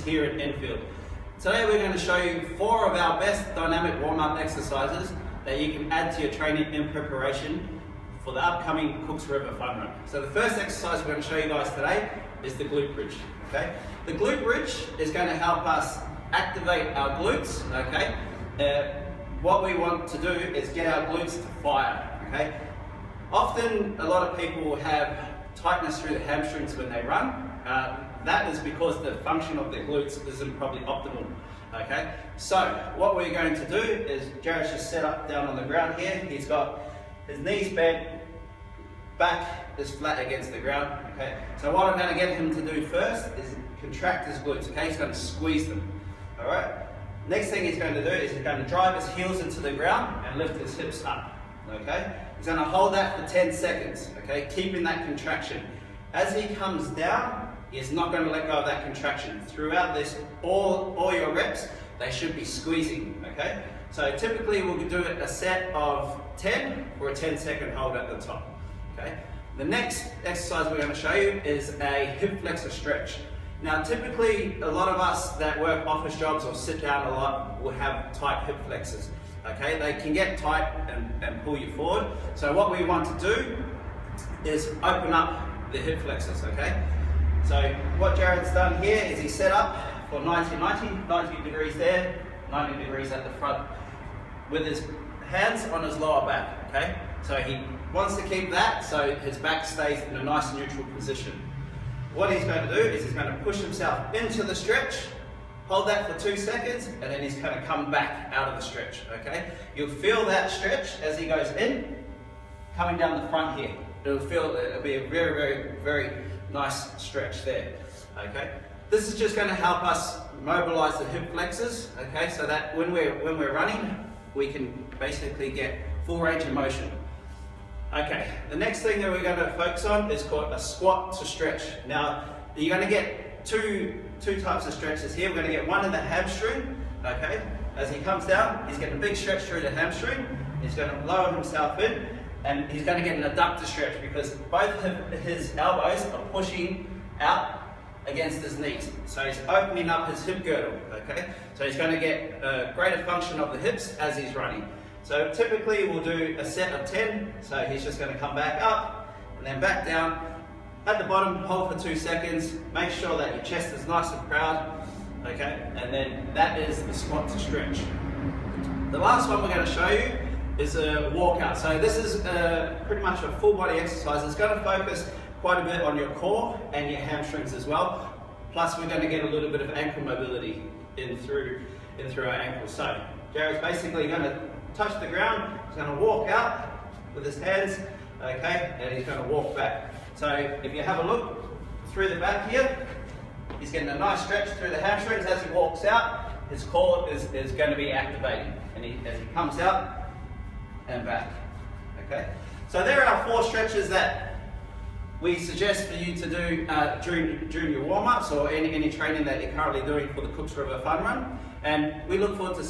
here at Enfield. Today we're going to show you 4 of our best dynamic warm-up exercises that you can add to your training in preparation for the upcoming Cooks River Fun Run. So the first exercise we're going to show you guys today is the glute bridge. Okay? The glute bridge is going to help us activate our glutes. Okay? What we want to do is get our glutes to fire. Okay? Often a lot of people have tightness through the hamstrings when they run. That is because the function of their glutes isn't probably optimal. Okay, so what we're going to do is Jared's just set up down on the ground here. He's got his knees bent, back is flat against the ground. Okay, so what I'm going to get him to do first is contract his glutes. Okay, he's going to squeeze them. All right. Next thing he's going to do is he's going to drive his heels into the ground and lift his hips up. Okay, he's going to hold that for 10 seconds. Okay, keeping that contraction. As he comes down, he's not going to let go of that contraction. Throughout this, all your reps, they should be squeezing, okay? So typically we'll do it a set of 10 or a 10-second hold at the top, okay? The next exercise we're going to show you is a hip flexor stretch. Now typically a lot of us that work office jobs or sit down a lot will have tight hip flexors, okay? They can get tight and pull you forward. So what we want to do is open up the hip flexors, okay? So what Jared's done here is he's set up for 90 degrees there, 90 degrees at the front, with his hands on his lower back, okay? So he wants to keep that so his back stays in a nice neutral position. What he's going to do is he's going to push himself into the stretch, hold that for 2 seconds, and then he's going to come back out of the stretch, okay? You'll feel that stretch as he goes in, coming down the front here. It'll be a very nice stretch there, okay? This is just going to help us mobilize the hip flexors, okay? So that when we're running, we can basically get full range of motion. Okay, the next thing that we're going to focus on is called a squat to stretch. Now, you're going to get two types of stretches here. We're going to get one in the hamstring, okay? As he comes down, he's getting a big stretch through the hamstring. He's going to lower himself in, and he's going to get an adductor stretch because both of his elbows are pushing out against his knees. So he's opening up his hip girdle, okay? So he's going to get a greater function of the hips as he's running. So typically we'll do a set of 10. So he's just going to come back up and then back down. At the bottom, hold for 2 seconds. Make sure that your chest is nice and proud, okay? And then that is the squat to stretch. The last one we're going to show you is a walkout. So this is pretty much a full body exercise. It's going to focus quite a bit on your core and your hamstrings as well. Plus we're going to get a little bit of ankle mobility in through our ankles. So Jared's basically going to touch the ground. He's going to walk out with his hands, okay, and he's going to walk back. So if you have a look through the back here, he's getting a nice stretch through the hamstrings. As he walks out, his core is going to be activating, and as he comes out and back, okay? So there are 4 stretches that we suggest for you to do during your warm-ups or any training that you're currently doing for the Cooks River Fun Run, and we look forward to